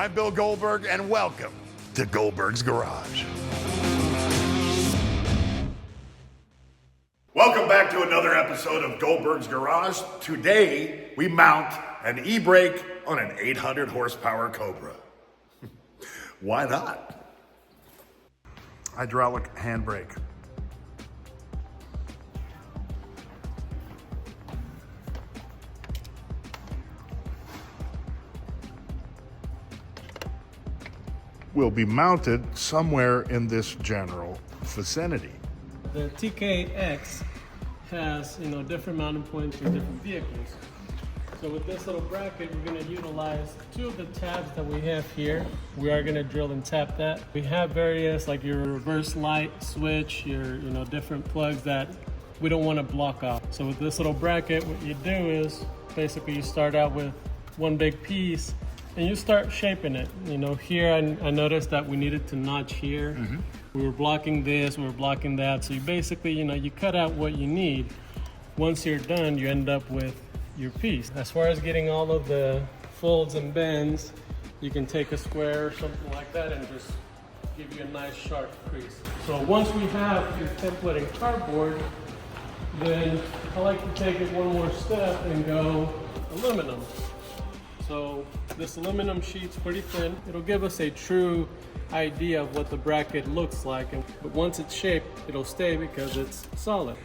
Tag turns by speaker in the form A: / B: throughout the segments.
A: I'm Bill Goldberg, and welcome to Goldberg's Garage. Welcome back to another episode of Goldberg's Garage. Today, we mount an e-brake on an 800 horsepower Cobra. Why not? Hydraulic handbrake. Will be mounted somewhere in this general vicinity.
B: The TKX has, different mounting points for different vehicles. So with this little bracket, we're going to utilize two of the tabs that we have here. We are going to drill and tap that. We have various, like your reverse light switch, your different plugs that we don't want to block off. So with this little bracket, what you do is basically you start out with one big piece and you start shaping it. Here I noticed that we needed to notch here. Mm-hmm. We were blocking this, we were blocking that. So you basically, you cut out what you need. Once you're done, you end up with your piece. As far as getting all of the folds and bends, you can take a square or something like that and just give you a nice sharp crease. So once we have your template in cardboard, then I like to take it one more step and go aluminum. So this aluminum sheet's pretty thin. It'll give us a true idea of what the bracket looks like, but once it's shaped, it'll stay because it's solid.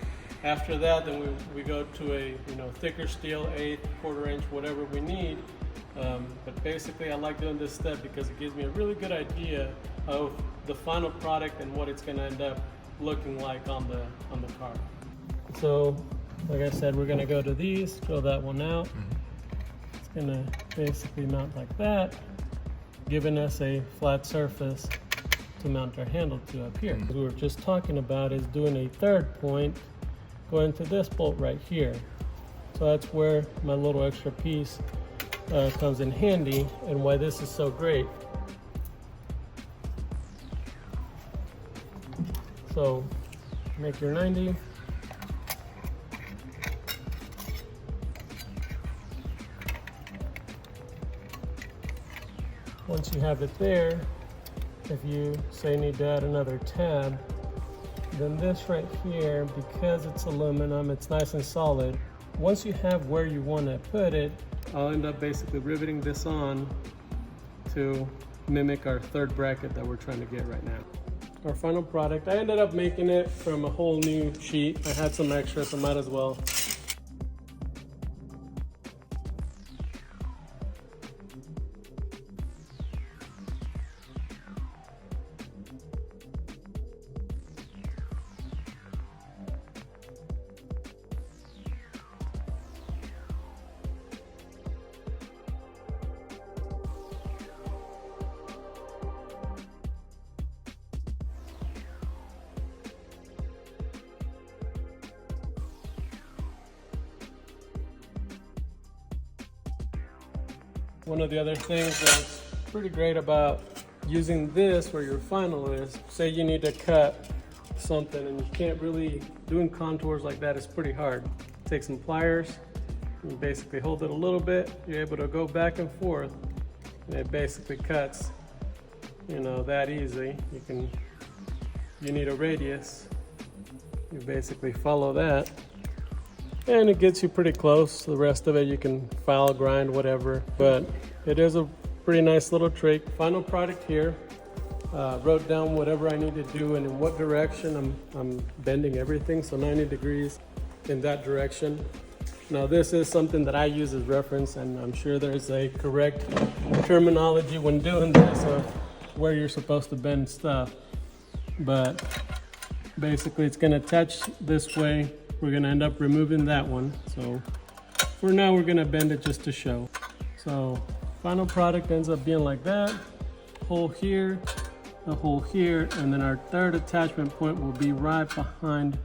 B: After that, then we go to a thicker steel, 1/8, 1/4 inch, whatever we need. But basically, I like doing this step because it gives me a really good idea of the final product and what it's going to end up looking like on the car. So, like I said, we're going to go to these, throw that one out. It's going to basically mount like that, giving us a flat surface to mount our handle to up here. What we were just talking about is doing a third point going to this bolt right here. So that's where my little extra piece comes in handy and why this is so great. So make your 90. Once you have it there, if you say need to add another tab, then this right here, because it's aluminum, it's nice and solid. Once you have where you want to put it, I'll end up basically riveting this on to mimic our third bracket that we're trying to get right now. Our final product, I ended up making it from a whole new sheet. I had some extra, so might as well. One of the other things that's pretty great about using this where your final is, say you need to cut something and you can't really, doing contours like that is pretty hard. Take some pliers, you basically hold it a little bit, you're able to go back and forth, and it basically cuts, that easy. You need a radius, you basically follow that, and it gets you pretty close. The rest of it you can file, grind, whatever, but it is a pretty nice little trick. Final product here. Wrote down whatever I need to do and in what direction. I'm bending everything, so 90 degrees in that direction. Now this is something that I use as reference, and I'm sure there's a correct terminology when doing this of where you're supposed to bend stuff. But basically it's gonna attach this way. We're gonna end up removing that one. So for now, we're gonna bend it just to show. So final product ends up being like that. Hole here, a hole here, and then our third attachment point will be right behind,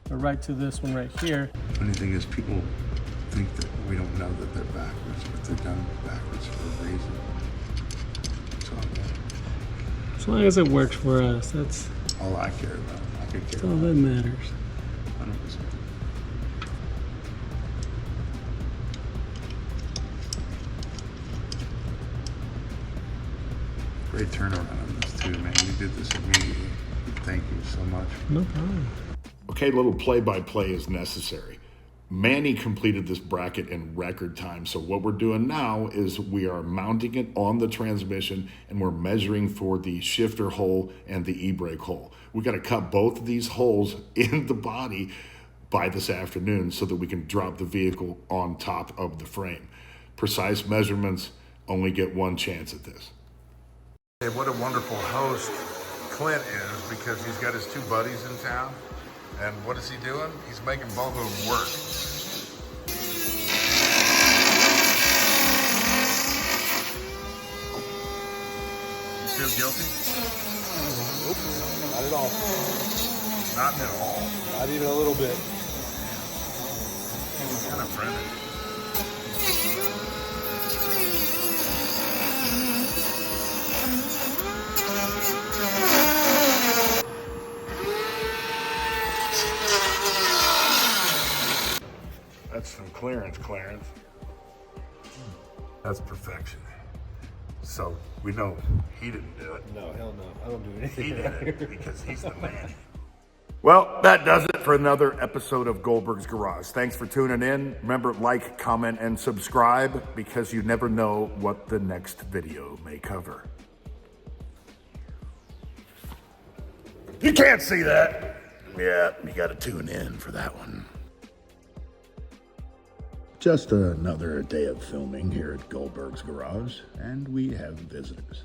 B: or right to this one right here.
C: Funny thing is, people think that we don't know that they're backwards, but they're done backwards for a reason. It's all good.
B: As long as it works for us, that's
C: all I care about. I could care
B: all
C: about
B: that matters.
C: 100%. Great turnaround on this too, man. You did this immediately. Thank you so much.
B: No problem.
A: Okay, a little play-by-play is necessary. Manny completed this bracket in record time, so what we're doing now is we are mounting it on the transmission and we're measuring for the shifter hole and the e-brake hole. We got to cut both of these holes in the body by this afternoon so that we can drop the vehicle on top of the frame. Precise measurements only get one chance at this.
C: Hey, what a wonderful host Clint is, because he's got his two buddies in town. And what is he doing? He's making both of them work. You feel guilty?
D: Nope, not at all.
C: Not at all.
D: Not even a little bit.
C: Kind of friendly.
A: That's some clearance.
C: That's perfection. So we know he didn't do it.
D: No, hell no. I don't do anything.
C: He did it because he's the man.
A: Well, that does it for another episode of Goldberg's Garage. Thanks for tuning in. Remember, like, comment, and subscribe, because you never know what the next video may cover. You can't see that. Yeah, you got to tune in for that one. Just another day of filming here at Goldberg's Garage, and we have visitors.